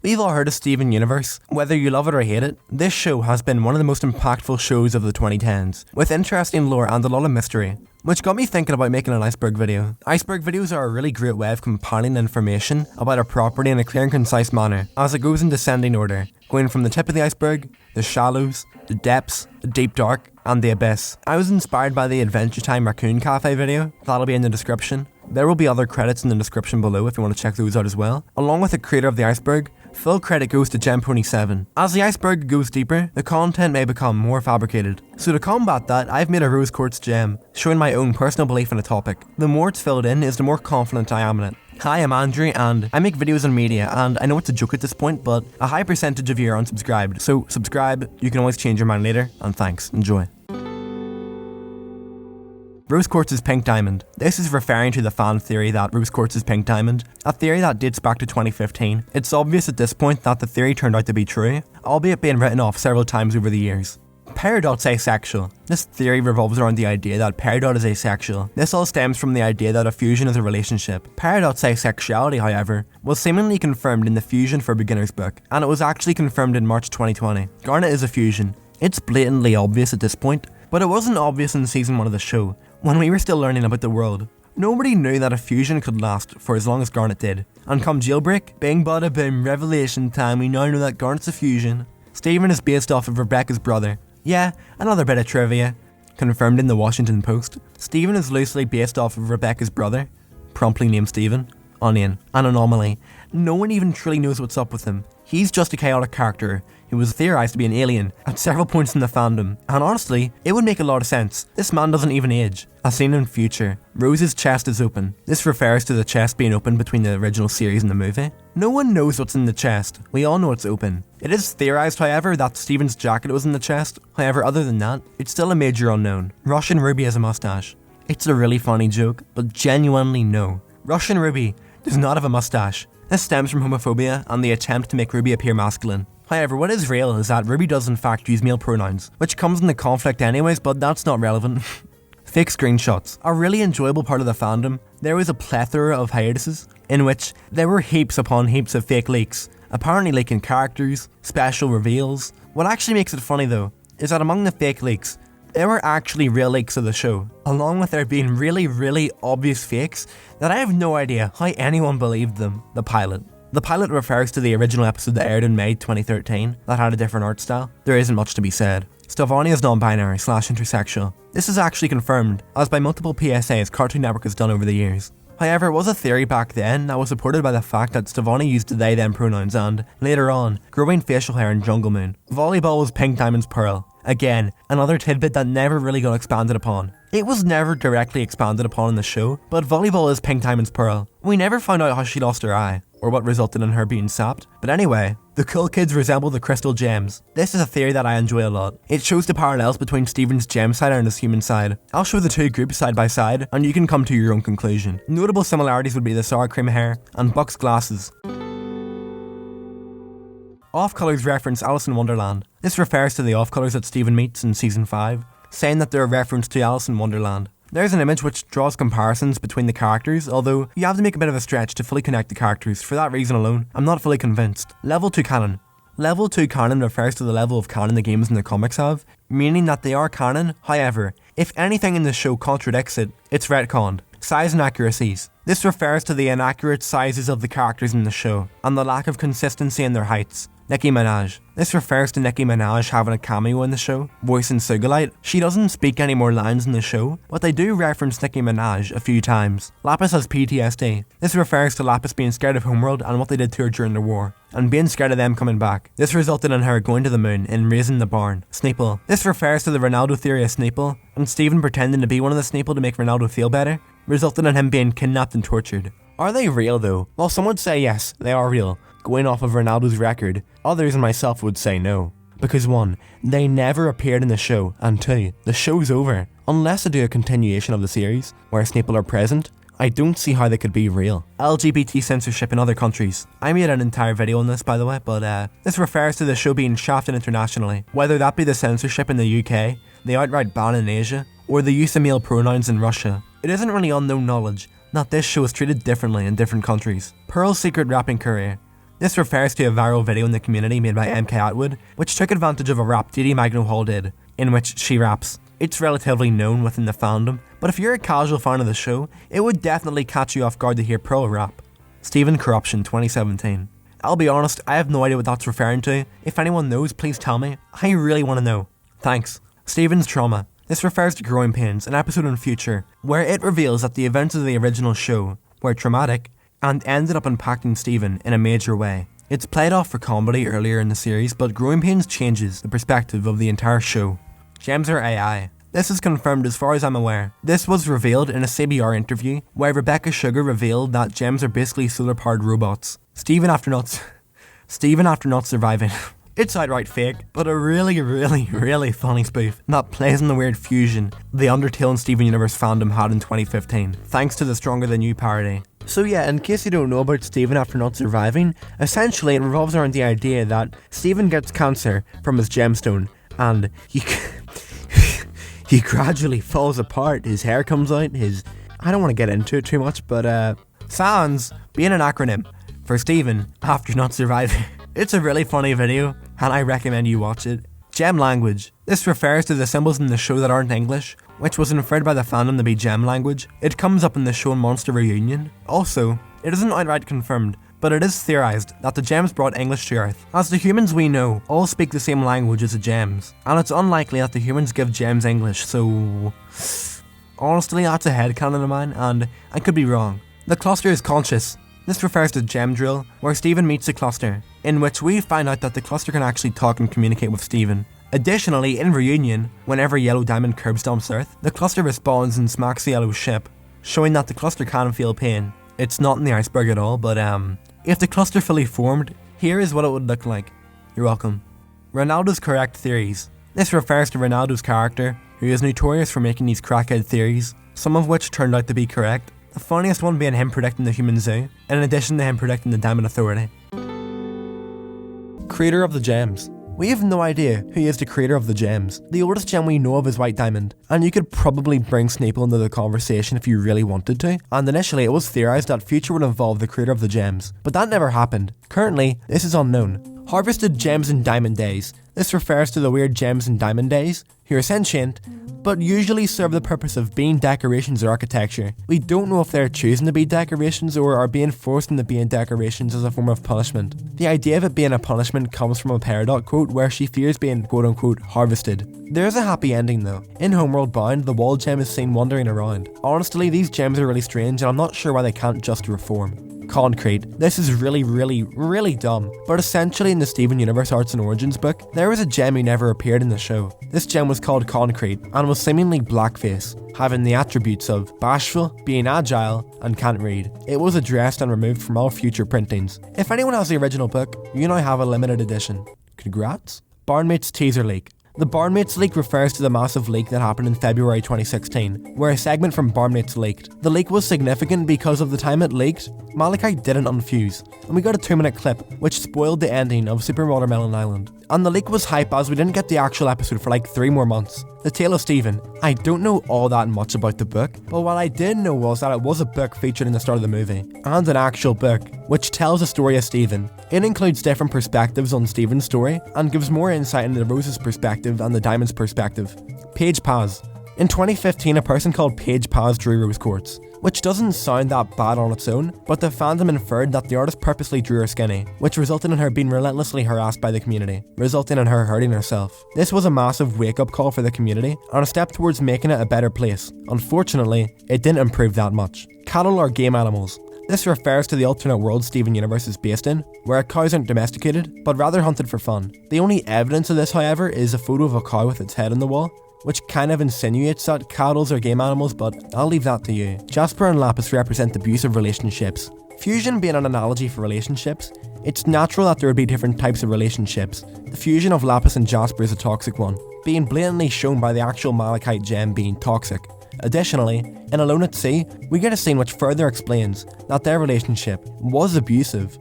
We've all heard of Steven Universe. Whether you love it or hate it, this show has been one of the most impactful shows of the 2010s, with interesting lore and a lot of mystery, which got me thinking about making an iceberg video. Iceberg videos are a really great way of compiling information about a property in a clear and concise manner, as it goes in descending order, going from the tip of the iceberg, the shallows, the depths, the deep dark, and the abyss. I was inspired by the Adventure Time Raccoon Cafe video, that'll be in the description. There will be other credits in the description below if you want to check those out as well. Along with the creator of the iceberg, full credit goes to GemPony7. As the iceberg goes deeper, the content may become more fabricated. So to combat that, I've made a rose quartz gem, showing my own personal belief in a topic. The more it's filled in is the more confident I am in it. Hi, I'm Andrew and I make videos on media, and I know it's a joke at this point, but a high percentage of you are unsubscribed. So subscribe, you can always change your mind later, and thanks, enjoy. Rose quartz is pink diamond. This is referring to the fan theory that rose quartz is pink diamond, a theory that dates back to 2015. It's obvious at this point that the theory turned out to be true, albeit being written off several times over the years. Peridot's asexual. This theory revolves around the idea that Peridot is asexual. This all stems from the idea that a fusion is a relationship. Peridot's asexuality, however, was seemingly confirmed in the Fusion for Beginners book, and it was actually confirmed in March 2020. Garnet is a fusion. It's blatantly obvious at this point, but it wasn't obvious in season 1 of the show, when we were still learning about the world. Nobody knew that a fusion could last for as long as Garnet did. And come jailbreak, bing bada boom, revelation time, we now know that Garnet's a fusion. Steven is based off of Rebecca's brother. Yeah, another bit of trivia, confirmed in the Washington Post. Steven is loosely based off of Rebecca's brother, promptly named Steven. Onion, an anomaly. No one even truly knows what's up with him. He's just a chaotic character who was theorized to be an alien at several points in the fandom, and honestly, it would make a lot of sense. This man doesn't even age. As seen in future, Rose's chest is open. This refers to the chest being open between the original series and the movie. No one knows what's in the chest. We all know it's open. It is theorized, however, that Steven's jacket was in the chest. However, other than that, it's still a major unknown. Russian Ruby has a mustache. It's a really funny joke, but genuinely no. Russian Ruby does not have a mustache. This stems from homophobia and the attempt to make Ruby appear masculine. However, what is real is that Ruby does in fact use male pronouns, which comes into conflict anyways, but that's not relevant. Fake screenshots. A really enjoyable part of the fandom, there was a plethora of hiatuses, in which there were heaps upon heaps of fake leaks, apparently leaking characters, special reveals. What actually makes it funny though, is that among the fake leaks, there were actually real leaks of the show, along with there being really obvious fakes that I have no idea how anyone believed them. The pilot. The pilot refers to the original episode that aired in May 2013 that had a different art style. There isn't much to be said. Stefani is non-binary / intersexual. This is actually confirmed, as by multiple PSAs Cartoon Network has done over the years. However, it was a theory back then that was supported by the fact that Stefani used they/them pronouns and, later on, growing facial hair in Jungle Moon. Volleyball was Pink Diamond's pearl. Again, another tidbit that never really got expanded upon. It was never directly expanded upon in the show, but volleyball is Pink Diamond's pearl. We never found out how she lost her eye, or what resulted in her being sapped. But anyway, the cool kids resemble the crystal gems. This is a theory that I enjoy a lot. It shows the parallels between Steven's gem side and his human side. I'll show the two groups side by side, and you can come to your own conclusion. Notable similarities would be the sour cream hair and Buck's glasses. Off-colors reference Alice in Wonderland. This refers to the off-colors that Steven meets in season 5, saying that they're a reference to Alice in Wonderland. There's an image which draws comparisons between the characters, although you have to make a bit of a stretch to fully connect the characters. For that reason alone, I'm not fully convinced. Level 2 canon. Level 2 canon refers to the level of canon the games and the comics have, meaning that they are canon. However, if anything in the show contradicts it, it's retconned. Size inaccuracies. This refers to the inaccurate sizes of the characters in the show, and the lack of consistency in their heights. Nicki Minaj. This refers to Nicki Minaj having a cameo in the show, voicing Sugalite. She doesn't speak any more lines in the show, but they do reference Nicki Minaj a few times. Lapis has PTSD. This refers to Lapis being scared of Homeworld and what they did to her during the war, and being scared of them coming back. This resulted in her going to the moon in Raising the Barn. Sneeple. This refers to the Ronaldo theory of Sneeple, and Steven pretending to be one of the Sneeple to make Ronaldo feel better, resulting in him being kidnapped and tortured. Are they real though? Well, some would say yes, they are real, going off of Ronaldo's record. Others and myself would say no. Because 1, they never appeared in the show, and 2, the show's over. Unless they do a continuation of the series, where Sneeple are present, I don't see how they could be real. LGBT censorship in other countries. I made an entire video on this by the way, but this refers to the show being shafted internationally. Whether that be the censorship in the UK, the outright ban in Asia, or the use of male pronouns in Russia. It isn't really unknown knowledge that this show is treated differently in different countries. Pearl's secret rapping career. This refers to a viral video in the community made by MK Atwood, which took advantage of a rap Didi Magno Hall did, in which she raps. It's relatively known within the fandom, but if you're a casual fan of the show, it would definitely catch you off guard to hear Pro rap. Stephen Corruption 2017. I'll be honest, I have no idea what that's referring to. If anyone knows, please tell me. I really want to know. Thanks. Stephen's Trauma. This refers to Growing Pains, an episode in future, where it reveals that the events of the original show were traumatic and ended up impacting Stephen in a major way. It's played off for comedy earlier in the series, but Growing Pains changes the perspective of the entire show. Gems are AI. This is confirmed as far as I'm aware. This was revealed in a CBR interview where Rebecca Sugar revealed that gems are basically solar-powered robots. Stephen after not surviving. It's outright fake, but a really funny spoof that plays on the weird fusion the Undertale and Steven Universe fandom had in 2015, thanks to the Stronger Than You parody. So yeah, in case you don't know about Stephen after not surviving, essentially it revolves around the idea that Stephen gets cancer from his gemstone, and he gradually falls apart, his hair comes out, I don't want to get into it too much, but SANS being an acronym for Stephen after not surviving. It's a really funny video, and I recommend you watch it. Gem language. This refers to the symbols in the show that aren't English, which was inferred by the fandom to be gem language. It comes up in the show Monster Reunion. Also, it isn't outright confirmed, but it is theorized that the gems brought English to Earth, as the humans we know all speak the same language as the gems, and it's unlikely that the humans give gems English, so honestly that's a headcanon of mine, and I could be wrong. The cluster is conscious. This refers to Gem Drill, where Stephen meets the cluster, in which we find out that the cluster can actually talk and communicate with Stephen. Additionally, in Reunion, whenever Yellow Diamond curb stomps Earth, the cluster responds and smacks the yellow ship, showing that the cluster can feel pain. It's not in the iceberg at all, but if the cluster fully formed, here is what it would look like. You're welcome. Ronaldo's correct theories. This refers to Ronaldo's character, who is notorious for making these crackhead theories, some of which turned out to be correct. The funniest one being him predicting the human zoo, in addition to him predicting the Diamond Authority. Creator of the gems. We have no idea who is the creator of the gems. The oldest gem we know of is White Diamond, and you could probably bring Sneeple into the conversation if you really wanted to, and initially it was theorized that Future would involve the creator of the gems, but that never happened. Currently, this is unknown. Harvested gems in Diamond Days. This refers to the weird gems in Diamond Days, who are sentient, but usually serve the purpose of being decorations or architecture. We don't know if they're choosing to be decorations or are being forced into being decorations as a form of punishment. The idea of it being a punishment comes from a Peridot quote where she fears being quote-unquote harvested. There's a happy ending though. In Homeworld Bound, the wall gem is seen wandering around. Honestly, these gems are really strange and I'm not sure why they can't just reform. Concrete. This is really dumb, but essentially in the Steven Universe Arts and Origins book, there was a gem who never appeared in the show. This gem was called Concrete and was seemingly blackface, having the attributes of bashful, being agile, and can't read. It was addressed and removed from all future printings. If anyone has the original book, you now have a limited edition. Congrats. Barnmates teaser leak. The Barnmates leak refers to the massive leak that happened in February 2016, where a segment from Barnmates leaked. The leak was significant because of the time it leaked, Malachite didn't unfuse, and we got a 2-minute clip, which spoiled the ending of Super Watermelon Island. And the leak was hype as we didn't get the actual episode for like 3 more months. The Tale of Stephen. I don't know all that much about the book, but what I did know was that it was a book featured in the start of the movie, and an actual book, which tells the story of Stephen. It includes different perspectives on Stephen's story, and gives more insight into Rose's perspective and the Diamond's perspective. Paige Paz. In 2015, a person called Paige Paz drew Rose Quartz, which doesn't sound that bad on its own, but the fandom inferred that the artist purposely drew her skinny, which resulted in her being relentlessly harassed by the community, resulting in her hurting herself. This was a massive wake-up call for the community, and a step towards making it a better place. Unfortunately, it didn't improve that much. Cattle are game animals. This refers to the alternate world Steven Universe is based in, where cows aren't domesticated, but rather hunted for fun. The only evidence of this, however, is a photo of a cow with its head on the wall, which kind of insinuates that cattle are game animals, but I'll leave that to you. Jasper and Lapis represent abusive relationships. Fusion being an analogy for relationships, it's natural that there would be different types of relationships. The fusion of Lapis and Jasper is a toxic one, being blatantly shown by the actual Malachite gem being toxic. Additionally, in Alone at Sea, we get a scene which further explains that their relationship was abusive.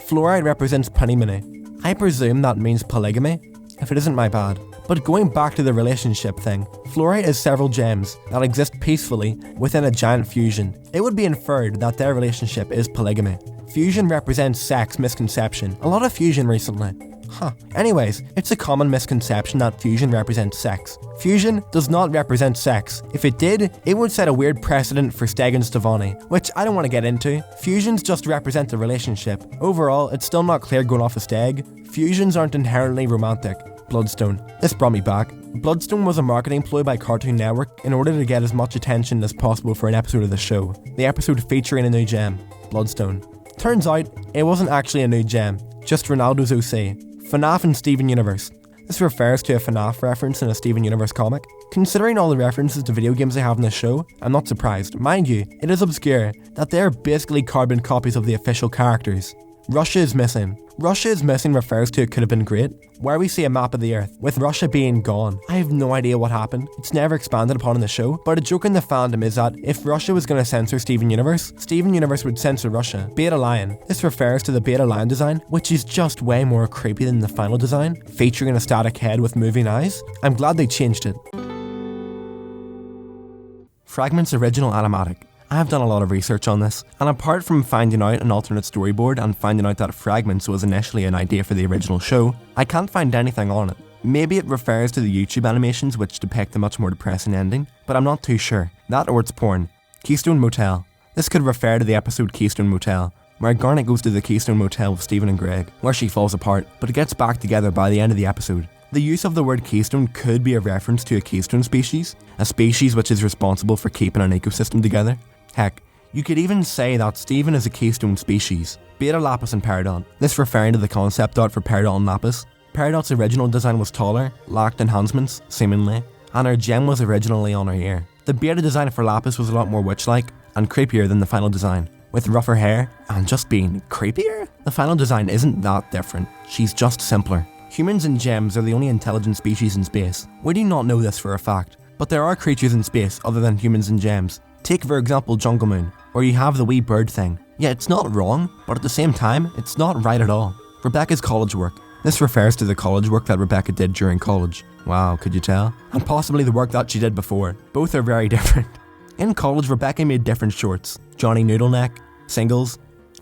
Fluoride represents Panimene. I presume that means polygamy. If it isn't, my bad. But going back to the relationship thing, fluorite is several gems that exist peacefully within a giant fusion. It would be inferred that their relationship is polygamy. Fusion represents sex misconception. A lot of fusion recently. Anyways, it's a common misconception that fusion represents sex. Fusion does not represent sex. If it did, it would set a weird precedent for Steg and Stevonnie, which I don't want to get into. Fusions just represent a relationship. Overall, it's still not clear going off a Steg. Fusions aren't inherently romantic. Bloodstone. This brought me back. Bloodstone was a marketing ploy by Cartoon Network in order to get as much attention as possible for an episode of the show. The episode featuring a new gem, Bloodstone. Turns out, it wasn't actually a new gem, just Ronaldo's OC. FNAF and Steven Universe. This refers to a FNAF reference in a Steven Universe comic. Considering all the references to video games they have in the show, I'm not surprised. Mind you, it is obscure that they are basically carbon copies of the official characters. Russia is missing. Russia is missing refers to it could have been great, where we see a map of the earth, with Russia being gone. I have no idea what happened, it's never expanded upon in the show, but a joke in the fandom is that if Russia was going to censor Steven Universe would censor Russia. Beta Lion. This refers to the Beta Lion design, which is just way more creepy than the final design, featuring a static head with moving eyes. I'm glad they changed it. Fragment's original animatic. I have done a lot of research on this, and apart from finding out an alternate storyboard and finding out that Fragments was initially an idea for the original show, I can't find anything on it. Maybe it refers to the YouTube animations which depict a much more depressing ending, but I'm not too sure. That or it's porn. Keystone Motel. This could refer to the episode Keystone Motel, where Garnet goes to the Keystone Motel with Stephen and Greg, where she falls apart, but it gets back together by the end of the episode. The use of the word keystone could be a reference to a keystone species, a species which is responsible for keeping an ecosystem together. Heck, you could even say that Steven is a keystone species. Beta Lapis and Peridot. This referring to the concept art for Peridot and Lapis. Peridot's original design was taller, lacked enhancements, seemingly, and her gem was originally on her ear. The beta design for Lapis was a lot more witch-like and creepier than the final design, with rougher hair and just being creepier. The final design isn't that different, she's just simpler. Humans and gems are the only intelligent species in space. We do not know this for a fact, but there are creatures in space other than humans and gems. Take for example Jungle Moon, where you have the wee bird thing. Yeah, it's not wrong, but at the same time, it's not right at all. Rebecca's college work. This refers to the college work that Rebecca did during college. Wow, could you tell? And possibly the work that she did before. Both are very different. In college, Rebecca made different shorts. Johnny Noodleneck, singles,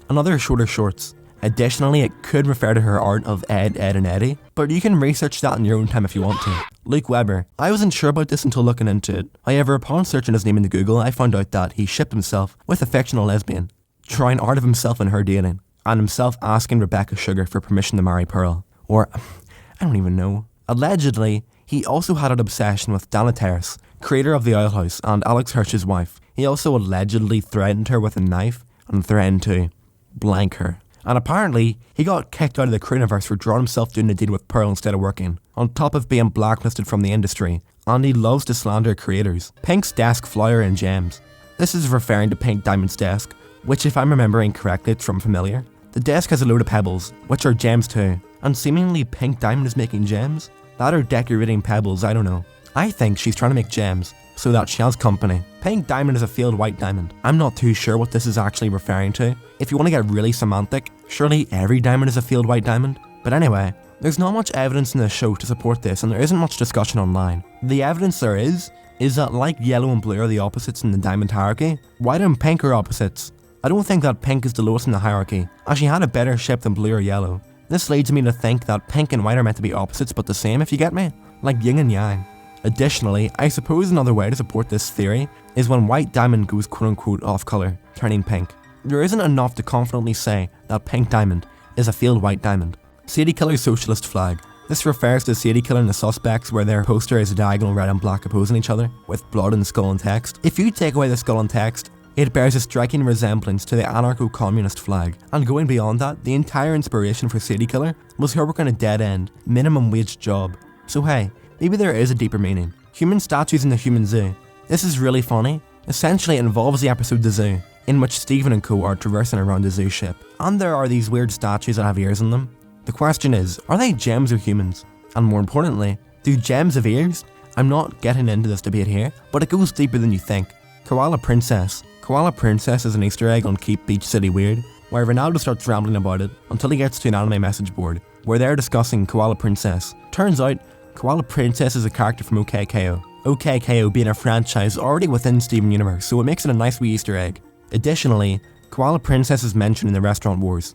and other shorter shorts. Additionally, it could refer to her art of Ed, and Eddie, but you can research that in your own time if you want to. Luke Weber. I wasn't sure about this until looking into it. However, upon searching his name into Google, I found out that he shipped himself with a fictional lesbian, trying art of himself and her dating, and himself asking Rebecca Sugar for permission to marry Pearl. Or, I don't even know. Allegedly, he also had an obsession with Dana Terrace, creator of the Owl House and Alex Hirsch's wife. He also allegedly threatened her with a knife and threatened to blank her. And apparently, he got kicked out of the Crewniverse for drawing himself doing a deal with Pearl instead of working, on top of being blacklisted from the industry, and he loves to slander creators. Pink's desk flyer and gems. This is referring to Pink Diamond's desk, which if I'm remembering correctly, it's from Familiar. The desk has a load of pebbles, which are gems too, and seemingly Pink Diamond is making gems? That or decorating pebbles, I don't know. I think she's trying to make gems, so that she has company. Pink Diamond is a field white diamond. I'm not too sure what this is actually referring to. If you want to get really semantic, surely every diamond is a field white diamond. But anyway, there's not much evidence in the show to support this, and there isn't much discussion online. The evidence there is that like yellow and blue are the opposites in the diamond hierarchy, white and pink are opposites. I don't think that pink is the lowest in the hierarchy, as she had a better shape than blue or yellow. This leads me to think that pink and white are meant to be opposites but the same, if you get me? Like yin and yang. Additionally, I suppose another way to support this theory is when white diamond goes quote-unquote off-colour, turning pink. There isn't enough to confidently say that Pink Diamond is a field white diamond. Sadie Killer's socialist flag. This refers to Sadie Killer and the Suspects, where their poster is a diagonal red and black opposing each other, with blood and skull and text. If you take away the skull and text, it bears a striking resemblance to the anarcho-communist flag. And going beyond that, the entire inspiration for Sadie Killer was her working a dead-end, minimum wage job. So hey, maybe there is a deeper meaning. Human statues in the human zoo. This is really funny. Essentially it involves the episode The Zoo, in which Stephen and co are traversing around a zoo ship. And there are these weird statues that have ears in them. The question is, are they gems or humans? And more importantly, do gems have ears? I'm not getting into this debate here, but it goes deeper than you think. Koala Princess. Koala Princess is an Easter egg on Keep Beach City Weird, where Ronaldo starts rambling about it until he gets to an anime message board, where they're discussing Koala Princess. Turns out, Koala Princess is a character from OKKO. OKKO being a franchise already within Steven Universe, so it makes it a nice wee Easter egg. Additionally, Koala Princess is mentioned in the Restaurant Wars.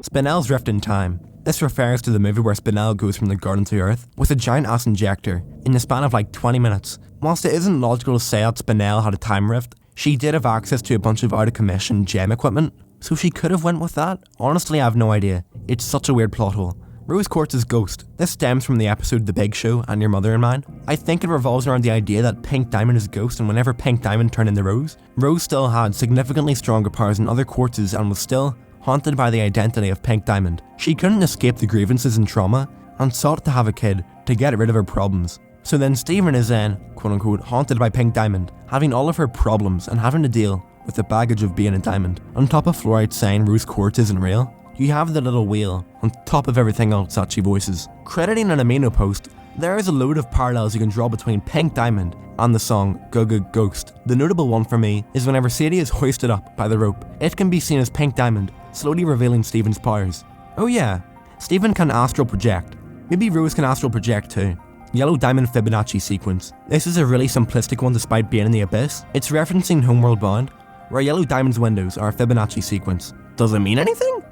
Spinell's Rift in Time. This refers to the movie where Spinell goes from the garden to Earth with a giant ass injector in the span of like 20 minutes. Whilst it isn't logical to say that Spinell had a time rift, she did have access to a bunch of out of commission gem equipment, so she could have went with that. Honestly, I have no idea. It's such a weird plot hole. Rose Quartz's ghost. This stems from the episode The Big Show and Your Mother and Mine. I think it revolves around the idea that Pink Diamond is a ghost, and whenever Pink Diamond turned into Rose, Rose still had significantly stronger powers than other quartzes and was still haunted by the identity of Pink Diamond. She couldn't escape the grievances and trauma and sought to have a kid to get rid of her problems. So then Steven is then, quote unquote, haunted by Pink Diamond, having all of her problems and having to deal with the baggage of being a diamond. On top of Fluorite saying Rose Quartz isn't real, you have the little wheel on top of everything else that she voices. Crediting an amino post, there is a load of parallels you can draw between Pink Diamond and the song Ghost. The notable one for me is whenever Sadie is hoisted up by the rope, it can be seen as Pink Diamond slowly revealing Steven's powers. Oh yeah, Steven can astral project. Maybe Rose can astral project too. Yellow Diamond Fibonacci sequence. This is a really simplistic one despite being in the abyss. It's referencing Homeward Bound, where Yellow Diamond's windows are a Fibonacci sequence. Does it mean anything?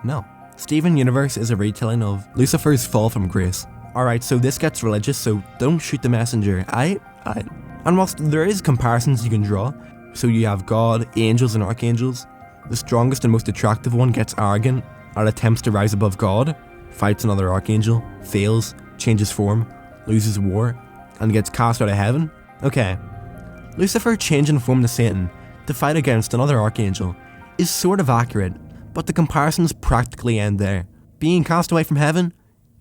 No. Steven Universe is a retelling of Lucifer's fall from grace. Alright, so this gets religious, so don't shoot the messenger. And whilst there is comparisons you can draw, so you have God, angels and archangels, the strongest and most attractive one gets arrogant and attempts to rise above God, fights another archangel, fails, changes form, loses war, and gets cast out of heaven. Okay, Lucifer changing form to Satan to fight against another archangel is sort of accurate, but the comparisons practically end there. Being cast away from heaven?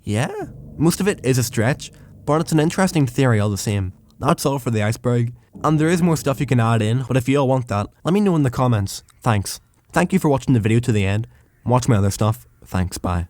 Yeah, most of it is a stretch, but it's an interesting theory all the same. That's all for the iceberg, and there is more stuff you can add in, but if you all want that, let me know in the comments. Thanks. Thank you for watching the video to the end. Watch my other stuff. Thanks, bye.